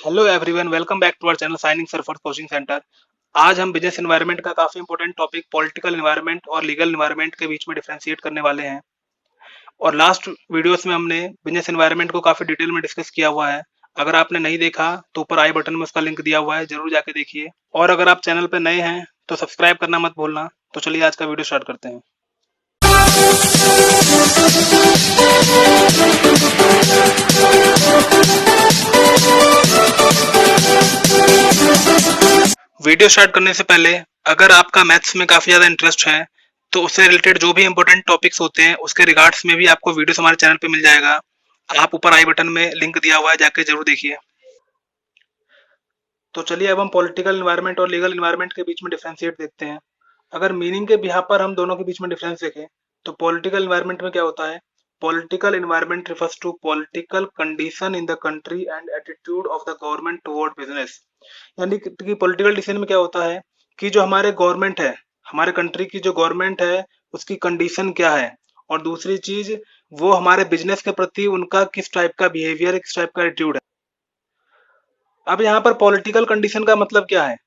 Hello everyone, welcome back to our channel signing sir for coaching centre. आज हम business environment का काफी important topic political environment और legal environment के बीच में डिफरेंशिएट करने वाले हैं। और लास्ट वीडियोस में हमने बिजनेस एनवायरनमेंट को काफी डिटेल में डिस्कस किया हुआ है। अगर आपने नहीं देखा तो ऊपर आई बटन में उसका लिंक दिया हुआ है, जरूर जाके देखिए। और अगर आप चैनल पर नए हैं तो सब्सक्राइब करना मत भूलना। तो चलिए आज का वीडियो स्टार्ट करते हैं। वीडियो स्टार्ट करने से पहले अगर आपका मैथ्स में काफी ज्यादा इंटरेस्ट है तो उससे रिलेटेड जो भी इंपॉर्टेंट टॉपिक्स होते हैं उसके रिगार्ड्स में भी आपको वीडियोस हमारे चैनल पे मिल जाएगा। आप ऊपर आई बटन में लिंक दिया हुआ है, जाके जरूर देखिए। तो चलिए अब हम पॉलिटिकल एनवायरनमेंट और लीगल एनवायरनमेंट के बीच में डिफरेंशिएट देखते हैं। अगर मीनिंग के बिहाफ पर हम दोनों के बीच में डिफरेंस देखें तो पॉलिटिकल एनवायरनमेंट में क्या होता है? Political environment refers to political condition in the country and attitude of the government toward business. यानी कि पॉलिटिकल डिसीजन में क्या होता है कि जो हमारे गवर्नमेंट है, हमारे कंट्री की जो गवर्नमेंट है उसकी कंडीशन क्या है, और दूसरी चीज वो हमारे बिजनेस के प्रति उनका किस टाइप का बिहेवियर है, किस टाइप का एटीट्यूड है। अब यहाँ पर पॉलिटिकल कंडीशन का मतलब क्या है?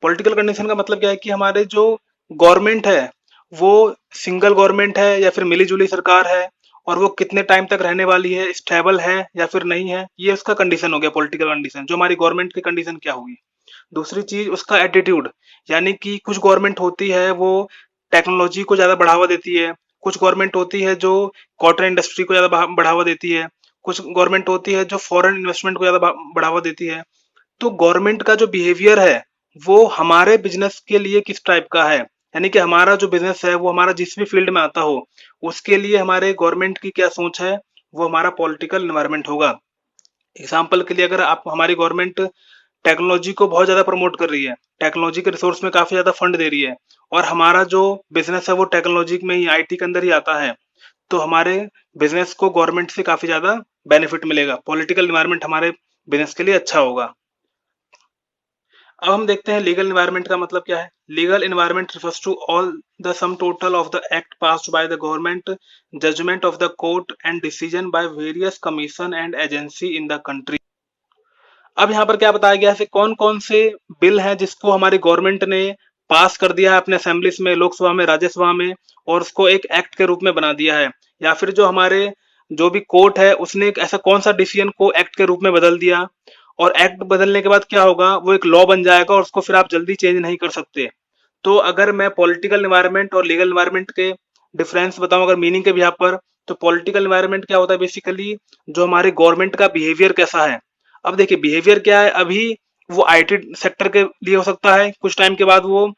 पॉलिटिकल कंडीशन का मतलब क्या है कि हमारे जो गवर्नमेंट है वो सिंगल गवर्नमेंट है या फिर मिली जुली सरकार है, और वो कितने टाइम तक रहने वाली है, स्टेबल है या फिर नहीं है, ये उसका कंडीशन हो गया पॉलिटिकल कंडीशन। जो हमारी गवर्नमेंट की कंडीशन क्या होगी। दूसरी चीज उसका एटीट्यूड, यानी कि कुछ गवर्नमेंट होती है वो टेक्नोलॉजी को ज्यादा बढ़ावा देती है, कुछ गवर्नमेंट होती है जो कॉटन इंडस्ट्री को ज्यादा बढ़ावा देती है, कुछ गवर्नमेंट होती है जो फॉरेन इन्वेस्टमेंट को ज्यादा बढ़ावा देती है। तो गवर्नमेंट का जो बिहेवियर है वो हमारे बिजनेस के लिए किस टाइप का है, यानी कि हमारा जो बिजनेस है वो हमारा जिस भी फील्ड में आता हो उसके लिए हमारे गवर्नमेंट की क्या सोच है, वो हमारा पॉलिटिकल एनवायरनमेंट होगा। एग्जाम्पल के लिए अगर आप हमारी गवर्नमेंट टेक्नोलॉजी को बहुत ज्यादा प्रमोट कर रही है, टेक्नोलॉजी के रिसोर्स में काफी ज्यादा फंड दे रही है, और हमारा जो बिजनेस है वो टेक्नोलॉजी में ही, आईटी के अंदर ही आता है, तो हमारे बिजनेस को गवर्नमेंट से काफी ज्यादा बेनिफिट मिलेगा। पॉलिटिकल एनवायरनमेंट हमारे बिजनेस के लिए अच्छा होगा। अब हम देखते हैं लीगल एनवायरनमेंट का मतलब क्या है। Legal environment refers to all the sum total of the act passed by the government, judgement of the court and decision by various commission and agency in the country. अब यहाँ पर क्या बताया गया है, कौन कौन से बिल हैं जिसको हमारी गवर्नमेंट ने पास कर दिया है अपने असेंबलीज में, लोकसभा में, राज्यसभा में, और उसको एक एक्ट के रूप में बना दिया है, या फिर जो हमारे जो भी कोर्ट है उसने एक ऐसा कौन सा डिसीजन को एक्ट के रूप में बदल दिया, और एक्ट बदलने के बाद क्या होगा, वो एक लॉ बन जाएगा और उसको फिर आप जल्दी चेंज नहीं कर सकते। तो अगर मैं पॉलिटिकल एनवायरनमेंट और लीगल एनवायरनमेंट के डिफरेंस बताऊं अगर मीनिंग के भी यहाँ पर, तो पॉलिटिकल एनवायरनमेंट क्या होता है बेसिकली, जो हमारे गवर्नमेंट का बिहेवियर कैसा है। अब देखिए बिहेवियर क्या है, अभी वो आईटी सेक्टर के लिए हो सकता है, कुछ टाइम के बाद वो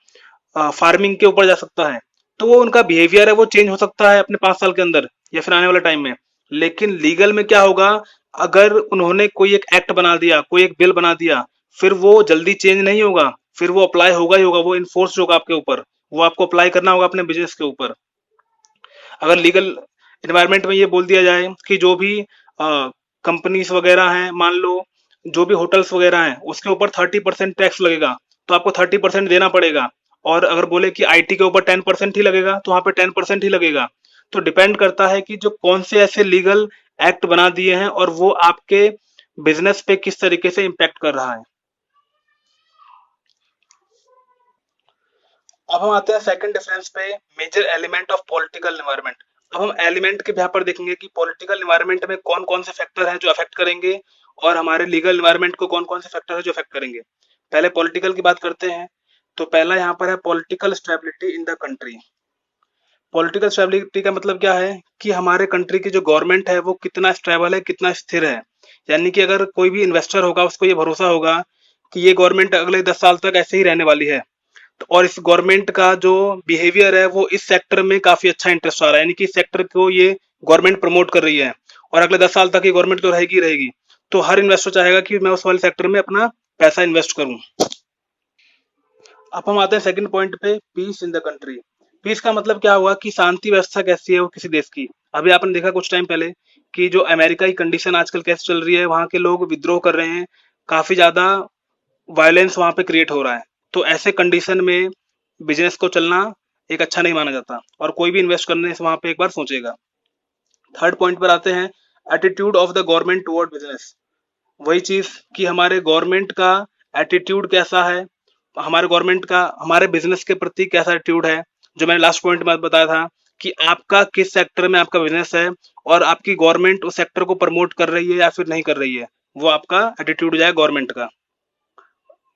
फार्मिंग के ऊपर जा सकता है, तो वो उनका बिहेवियर है वो चेंज हो सकता है अपने 5 साल के अंदर या फिर आने वाले टाइम में। लेकिन लीगल में क्या होगा, अगर उन्होंने कोई एक एक्ट बना दिया, कोई एक बिल बना दिया, फिर वो जल्दी चेंज नहीं होगा, फिर वो अप्लाई होगा ही होगा, वो इन्फोर्स होगा आपके ऊपर, वो आपको अप्लाई करना होगा अपने बिजनेस के ऊपर। अगर लीगल एनवायरनमेंट में ये बोल दिया जाए कि जो भी कंपनीज वगैरह हैं, मान लो जो भी होटल्स वगैरह हैं उसके ऊपर 30% टैक्स लगेगा, तो आपको 30% देना पड़ेगा। और अगर बोले कि आईटी के ऊपर 10% ही लगेगा तो वहां पे 10% ही लगेगा। तो डिपेंड करता है कि जो कौन से ऐसे लीगल एक्ट बना दिए हैं और वो आपके बिजनेस पे किस तरीके से इम्पैक्ट कर रहा है। अब हम आते हैं सेकंड डिफरेंस पे, major element of political environment. अब हम एलिमेंट के यहाँ पर देखेंगे कि पॉलिटिकल एनवायरनमेंट में कौन कौन से फैक्टर हैं जो अफेक्ट करेंगे, और हमारे लीगल एनवायरनमेंट को कौन कौन से फैक्टर है जो अफेक्ट करेंगे। पहले पॉलिटिकल की बात करते हैं। तो पहला यहाँ पर है political stability in the country. Political stability का मतलब क्या है कि हमारे कंट्री की जो गवर्नमेंट है वो कितना स्टेबल है, कितना स्थिर है। यानी कि अगर कोई भी इन्वेस्टर होगा उसको ये भरोसा होगा कि ये गवर्नमेंट अगले 10 साल तक ऐसे ही रहने वाली है, तो और इस गवर्नमेंट का जो बिहेवियर है वो इस सेक्टर में काफी अच्छा इंटरेस्ट आ रहा है, यानी कि इस सेक्टर को ये गवर्नमेंट प्रमोट कर रही है, और अगले 10 साल तक ये गवर्नमेंट तो रहेगी रहेगी। तो हर इन्वेस्टर चाहेगा कि मैं उस वाले सेक्टर में अपना पैसा इन्वेस्ट करूं। अब हम आते हैं सेकंड पॉइंट पे, peace in the country. Peace का मतलब क्या हुआ कि शांति व्यवस्था कैसी है वो किसी देश की। अभी आपने देखा कुछ टाइम पहले कि जो अमेरिका की कंडीशन आजकल कैसे चल रही है, वहां के लोग विद्रोह कर रहे हैं, काफी ज्यादा वायलेंस वहां पे क्रिएट हो रहा है। तो ऐसे कंडीशन में बिजनेस को चलना एक अच्छा नहीं माना जाता, और कोई भी इन्वेस्ट करने से वहां पे एक बार सोचेगा। थर्ड पॉइंट पर आते हैं, attitude of the government toward business. वही चीज कि हमारे गवर्नमेंट का एटीट्यूड कैसा है, हमारे गवर्नमेंट का हमारे बिजनेस के प्रति कैसा एटीट्यूड है। जो मैंने लास्ट पॉइंट में बताया था कि आपका किस सेक्टर में आपका बिजनेस है और आपकी गवर्नमेंट उस सेक्टर को प्रमोट कर रही है या फिर नहीं कर रही है, वो आपका एटीट्यूड हो जाए गवर्नमेंट का।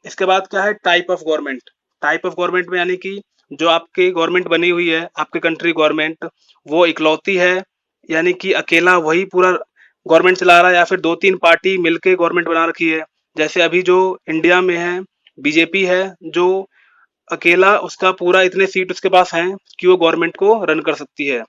इसके बाद क्या है, type of government. Type of government में यानी कि जो आपकी गवर्नमेंट बनी हुई है, आपके कंट्री गवर्नमेंट, वो इकलौती है, यानी कि अकेला वही पूरा गवर्नमेंट चला रहा है या फिर दो तीन पार्टी मिलके गवर्नमेंट बना रखी है। जैसे अभी जो इंडिया में है बीजेपी है, जो अकेला उसका पूरा इतने सीट उसके पास हैं कि वो गवर्नमेंट को रन कर सकती है।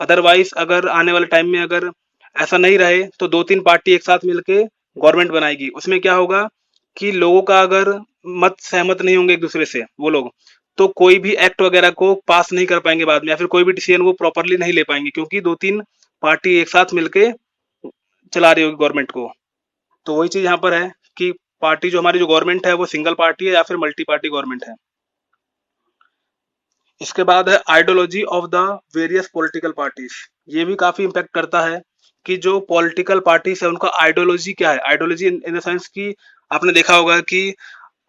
अदरवाइज अगर आने वाले टाइम में अगर ऐसा नहीं रहे तो दो तीन पार्टी एक साथ मिलके गवर्नमेंट बनाएगी। उसमें क्या होगा कि लोगों का अगर मत सहमत नहीं होंगे एक दूसरे से वो लोग, तो कोई भी एक्ट वगैरह को पास नहीं कर पाएंगे बाद में, या फिर कोई भी डिसीजन वो प्रॉपरली नहीं ले पाएंगे, क्योंकि दो तीन पार्टी एक साथ मिलके चला रही होगी गवर्नमेंट को। तो वही चीज यहाँ पर है कि पार्टी जो हमारी जो गवर्नमेंट है वो सिंगल पार्टी है या फिर मल्टी पार्टी गवर्नमेंट है। इसके बाद है ideology of the various political parties. ये भी काफी इम्पेक्ट करता है कि जो पॉलिटिकल पार्टीज है उनका आइडियोलॉजी क्या है। आइडियोलॉजी इन द सेंस कि आपने देखा होगा कि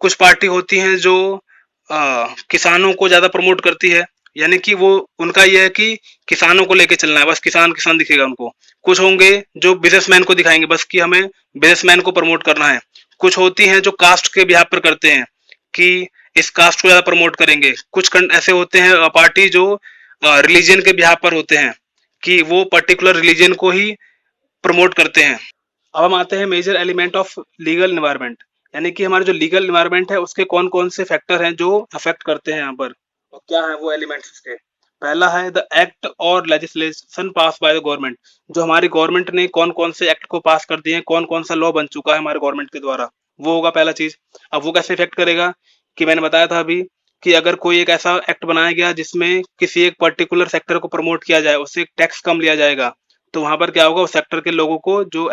कुछ पार्टी होती हैं जो किसानों को ज्यादा प्रमोट करती है, यानी कि वो उनका ये है कि किसानों को लेके चलना है, बस किसान किसान दिखेगा उनको। कुछ होंगे जो बिजनेसमैन को दिखाएंगे बस कि हमें बिजनेसमैन को प्रमोट करना है। कुछ होती हैं जो कास्ट के बिहाफ पर करते हैं कि इस कास्ट को ज्यादा प्रमोट करेंगे। कुछ ऐसे होते हैं पार्टी जो रिलीजन के बिहाफ पर होते हैं कि वो पर्टिकुलर रिलीजन को ही प्रमोट करते हैं। अब हम आते हैं major element of legal environment, यानी कि हमारे जो लीगल इन्वायरमेंट है उसके कौन कौन से फैक्टर हैं जो अफेक्ट करते हैं यहाँ पर, और क्या है वो एलिमेंट्स इसके। पहला है द एक्ट और legislation pass bye the government. जो हमारी गवर्नमेंट ने कौन कौन से एक्ट को पास कर दिए हैं, कौन कौन सा लॉ बन चुका है हमारे गवर्नमेंट के द्वारा, वो होगा पहला चीज। अब वो कैसे इफेक्ट करेगा कि मैंने बताया था अभी कि अगर कोई एक ऐसा एक्ट बनाया गया जिसमें किसी एक पर्टिकुलर सेक्टर को प्रमोट किया जाए, उससे टैक्स कम लिया जाएगा, तो वहां पर क्या होगा, उस सेक्टर के लोगों को जो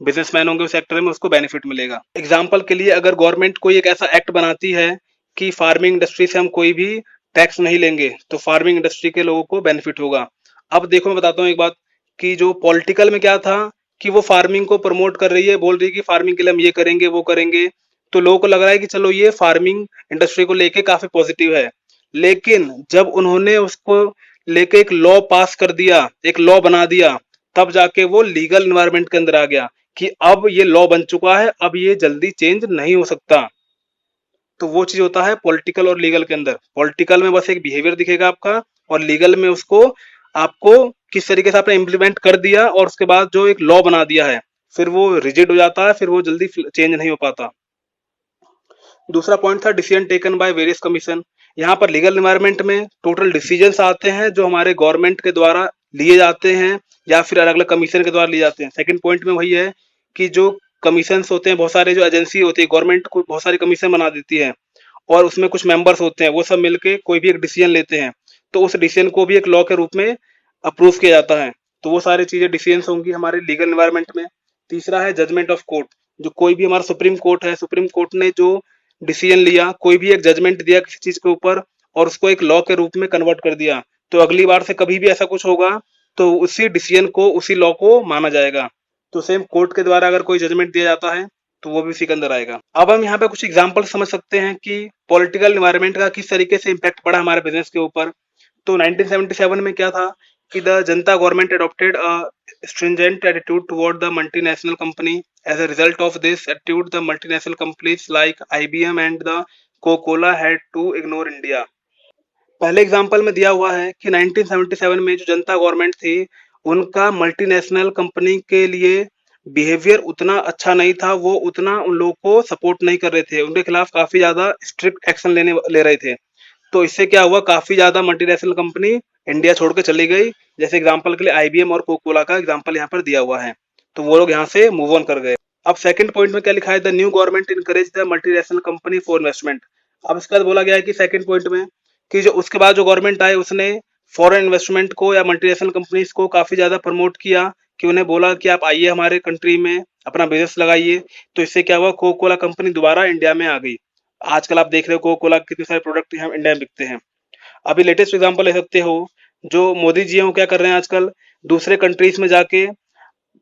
बिजनेसमैन होंगे उस सेक्टर में उसको बेनिफिट मिलेगा। एग्जाम्पल के लिए अगर गवर्नमेंट कोई एक ऐसा एक्ट बनाती है कि फार्मिंग इंडस्ट्री से हम कोई भी टैक्स नहीं लेंगे, तो फार्मिंग इंडस्ट्री के लोगों को बेनिफिट होगा। अब देखो मैं बताता हूँ एक बात कि जो पॉलिटिकल में क्या था कि वो फार्मिंग को प्रमोट कर रही है, बोल रही है कि फार्मिंग के लिए हम ये करेंगे वो करेंगे, तो लोगों को लग रहा है कि चलो ये फार्मिंग इंडस्ट्री को लेके काफी पॉजिटिव है। लेकिन जब उन्होंने उसको लेके एक लॉ पास कर दिया, एक लॉ बना दिया, तब जाके वो लीगल इन्वायरमेंट के अंदर आ गया कि अब ये लॉ बन चुका है, अब ये जल्दी चेंज नहीं हो सकता। तो वो चीज होता है पॉलिटिकल और लीगल के अंदर। पॉलिटिकल में बस एक बिहेवियर दिखेगा आपका, और लीगल में उसको आपको किस तरीके से आपने इम्प्लीमेंट कर दिया और उसके बाद जो एक लॉ बना दिया है, फिर वो रिजिड हो जाता है, फिर वो जल्दी चेंज नहीं हो पाता। दूसरा पॉइंट था decision taken by various commission. यहाँ पर लीगल एनवायरनमेंट में टोटल डिसीजंस आते हैं जो हमारे गवर्नमेंट के द्वारा लिए जाते हैं या फिर अलग अलग कमीशन के द्वारा लिए जाते हैं। सेकंड पॉइंट में वही है कि जो कमीशन होते हैं, बहुत सारे जो एजेंसी होती है गवर्नमेंट को बहुत सारी कमीशन बना देती है, और उसमें कुछ मेंबर्स होते हैं, वो सब मिलके कोई भी एक डिसीजन लेते हैं, तो उस डिसीजन को भी एक लॉ के रूप में अप्रूव किया जाता है। तो वो सारी चीजें डिसीजंस होंगी हमारे लीगल एनवायरनमेंट में। तीसरा है जजमेंट ऑफ कोर्ट। जो कोई भी हमारा सुप्रीम कोर्ट है, सुप्रीम कोर्ट ने जो डिसीजन लिया, कोई भी एक जजमेंट दिया किसी चीज के ऊपर और उसको एक लॉ के रूप में कन्वर्ट कर दिया, तो अगली बार से कभी भी ऐसा कुछ होगा तो उसी डिसीजन को, उसी लॉ को माना जाएगा। तो सेम कोर्ट के द्वारा अगर कोई जजमेंट दिया जाता है तो वो भी उसी के अंदर आएगा। अब हम यहाँ पे कुछ एग्जांपल समझ सकते हैं कि पॉलिटिकल एनवायरनमेंट का किस तरीके से इम्पैक्ट पड़ा हमारे बिजनेस के ऊपर। तो 1977 में क्या था कि the Janata government adopted a stringent attitude toward the multinational company. As a result of this attitude, the multinational companies like IBM and the Coca-Cola had to ignore India. पहले एग्जाम्पल में दिया हुआ है कि 1977 में जो जनता गवर्नमेंट थी उनका मल्टीनेशनल कंपनी के लिए बिहेवियर उतना अच्छा नहीं था, वो उतना उन लोगों को सपोर्ट नहीं कर रहे थे, उनके खिलाफ काफी ज्यादा स्ट्रिक्ट एक्शन ले रहे थे। तो इससे क्या हुआ, काफी ज्यादा मल्टीनेशनल कंपनी इंडिया छोड़ के चली गई। जैसे एग्जांपल के लिए आईबीएम और कोकोला का एग्जांपल यहाँ पर दिया हुआ है, तो वो लोग यहाँ से मूव ऑन कर गए। अब सेकंड पॉइंट में क्या लिखा है, the new government encourage the multinational company for investment. अब इसके बाद बोला गया है कि सेकंड पॉइंट में कि जो उसके बाद जो गवर्नमेंट आए उसने फॉरेन इन्वेस्टमेंट को या मल्टीनेशनल कंपनीज को काफी ज्यादा प्रमोट किया, कि उन्हें बोला कि आप आइए हमारे कंट्री में अपना बिजनेस लगाइए। तो इससे क्या हुआ, कोको कोला कंपनी दोबारा इंडिया में आ गई। आजकल आप देख रहे हो कोको कोला कितने सारे प्रोडक्ट यहाँ इंडिया में बिकते हैं। अभी लेटेस्ट एग्जांपल ले सकते हो, जो मोदी जी हैं वो क्या कर रहे हैं आजकल, दूसरे कंट्रीज में जाके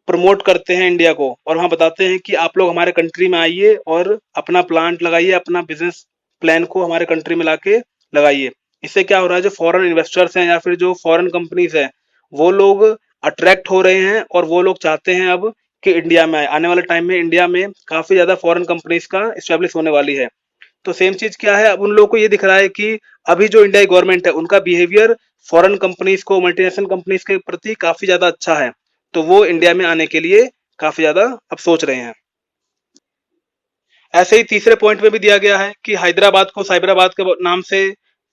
प्रमोट करते हैं इंडिया को, और वहाँ बताते हैं कि आप लोग हमारे कंट्री में आइए और अपना प्लांट लगाइए, अपना बिजनेस प्लान को हमारे कंट्री में लाके लगाइए। इससे क्या हो रहा है, जो फॉरेन इन्वेस्टर्स हैं या फिर जो फॉरेन कंपनीज हैं, वो लोग अट्रैक्ट हो रहे हैं और वो लोग चाहते हैं अब कि इंडिया में आए। आने वाले टाइम में इंडिया में काफी ज्यादा फॉरेन कंपनीज का इस्टेब्लिश होने वाली है। तो सेम चीज क्या है, अब उन लोगों को ये दिख रहा है कि अभी जो इंडिया की गवर्नमेंट है उनका बिहेवियर फॉरेन कंपनीज को, मल्टीनेशनल कंपनीज के प्रति काफी ज्यादा अच्छा है, तो वो इंडिया में आने के लिए काफी ज्यादा अब सोच रहे हैं। ऐसे ही तीसरे पॉइंट में भी दिया गया है कि हैदराबाद को साइबराबाद के नाम से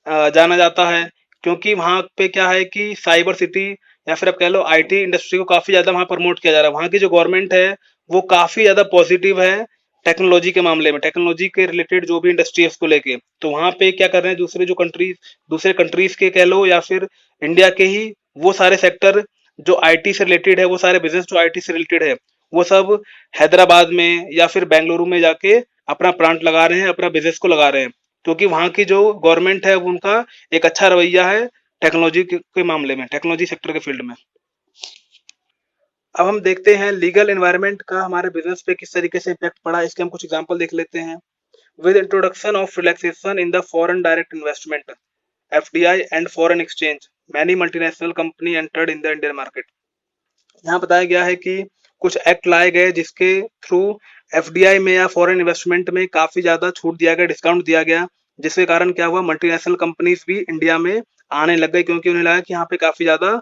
जाना जाता है, क्योंकि वहां पे क्या है कि साइबर सिटी या फिर आप कह लो आईटी इंडस्ट्री को काफी ज्यादा वहां प्रमोट किया जा रहा है। वहां की जो गवर्नमेंट है वो काफी ज्यादा पॉजिटिव है टेक्नोलॉजी के मामले में, टेक्नोलॉजी के रिलेटेड जो भी इंडस्ट्री है उसको लेके। तो वहां पे क्या कर रहे हैं, दूसरे कंट्रीज के कह लो या फिर इंडिया के ही वो सारे सेक्टर जो आईटी से रिलेटेड है, वो सारे बिजनेस जो आईटी से रिलेटेड है, वो सब हैदराबाद में या फिर बेंगलुरु में जाके अपना प्लांट लगा रहे हैं, अपना बिजनेस को लगा रहे हैं, क्योंकि वहां की जो गवर्नमेंट है वो उनका एक अच्छा रवैया है टेक्नोलॉजी के मामले में, टेक्नोलॉजी सेक्टर के फील्ड में। अब हम देखते हैं लीगल एनवायरनमेंट का हमारे बिजनेस पे किस तरीके से इम्पैक्ट पड़ा, इसके हम कुछ एग्जांपल देख लेते हैं। With introduction of relaxation in the foreign direct investment FDI and foreign exchange, many multinational company entered in the Indian market. यहाँ बताया गया है कि कुछ एक्ट लाए गए जिसके थ्रू एफडीआई में या फॉरेन इन्वेस्टमेंट में काफी ज्यादा छूट दिया गया, डिस्काउंट दिया गया, जिसके कारण क्या हुआ, मल्टीनेशनल कंपनीज भी इंडिया में आने लग गई, क्योंकि उन्हें लगा कि यहाँ पे काफी ज्यादा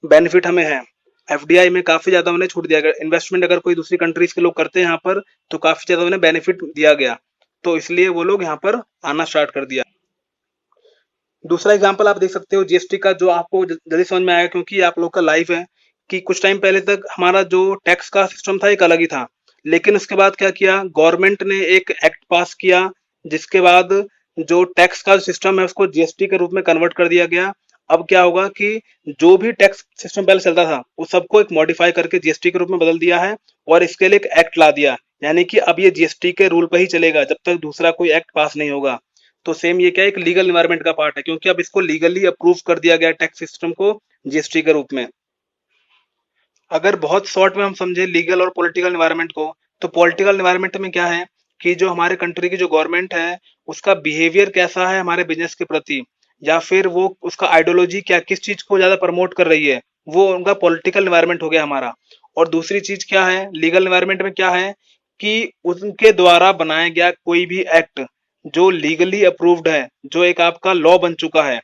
बेनिफिट हमें है। एफडीआई में काफी ज्यादा उन्हें छूट दिया गया, इन्वेस्टमेंट अगर कोई दूसरी कंट्रीज के लोग करते हैं यहाँ पर तो काफी ज्यादा उन्हें बेनिफिट दिया गया, तो इसलिए वो लोग यहाँ पर आना स्टार्ट कर दिया। दूसरा एग्जांपल आप देख सकते हो जीएसटी का, जो आपको जल्दी समझ में आएगा क्योंकि ये आप लोग का लाइव है, कि कुछ टाइम पहले तक हमारा जो टैक्स का सिस्टम था एक अलग ही था, लेकिन उसके बाद क्या किया, गवर्नमेंट ने एक एक्ट पास किया जिसके बाद जो टैक्स का सिस्टम है उसको जीएसटी के रूप में कन्वर्ट कर दिया गया। अब क्या होगा कि जो भी टैक्स सिस्टम पहले चलता था उस सबको एक मॉडिफाई करके जीएसटी के रूप में बदल दिया है, और इसके लिए एक एक्ट ला दिया, यानी कि अब ये जीएसटी के रूल पे ही चलेगा जब तक दूसरा कोई एक्ट पास नहीं होगा। तो सेम ये क्या है, एक लीगल एनवायरनमेंट का पार्ट है, क्योंकि अब इसको लीगली अप्रूव कर दिया गया टैक्स सिस्टम को जीएसटी के रूप में। अगर बहुत शॉर्ट में हम समझे लीगल और पॉलिटिकल एनवायरनमेंट को, तो पॉलिटिकल एनवायरनमेंट में क्या है कि जो हमारे कंट्री की जो गवर्नमेंट है उसका बिहेवियर कैसा है हमारे बिजनेस के प्रति, या फिर वो उसका आइडियोलॉजी क्या, किस चीज को ज्यादा प्रमोट कर रही है, वो उनका पॉलिटिकल एनवायरनमेंट हो गया हमारा। और दूसरी चीज क्या है लीगल एनवायरनमेंट में, क्या है कि उनके द्वारा बनाया गया कोई भी एक्ट जो लीगली अप्रूव्ड है, जो एक आपका लॉ बन चुका है,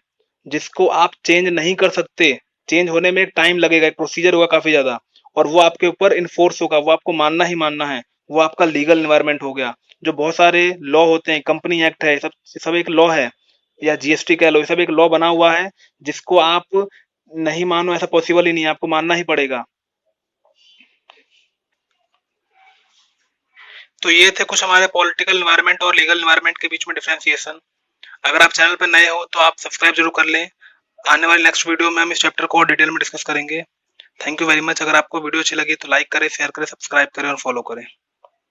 जिसको आप चेंज नहीं कर सकते, चेंज होने में एक टाइम लगेगा, एक प्रोसीजर होगा काफी ज्यादा, और वो आपके ऊपर इन्फोर्स होगा, वो आपको मानना ही मानना है, वो आपका लीगल एनवायरनमेंट हो गया। जो बहुत सारे लॉ होते हैं, कंपनी एक्ट है, सब एक लॉ है, या जीएसटी कह लो, ये सब एक लॉ बना हुआ है जिसको आप नहीं मानो ऐसा पॉसिबल ही नहीं है, आपको मानना ही पड़ेगा। तो ये थे कुछ हमारे पॉलिटिकल एनवायरनमेंट और लीगल एनवायरनमेंट के बीच में डिफरेंशिएशन। अगर आप चैनल पर नए हो तो आप सब्सक्राइब जरूर कर लें। आने वाली नेक्स्ट वीडियो में हम इस चैप्टर को डिटेल में डिस्कस करेंगे। Thank you very much. अगर आपको वीडियो अच्छी लगी तो लाइक करें, शेयर करें, सब्सक्राइब करें और फॉलो करें।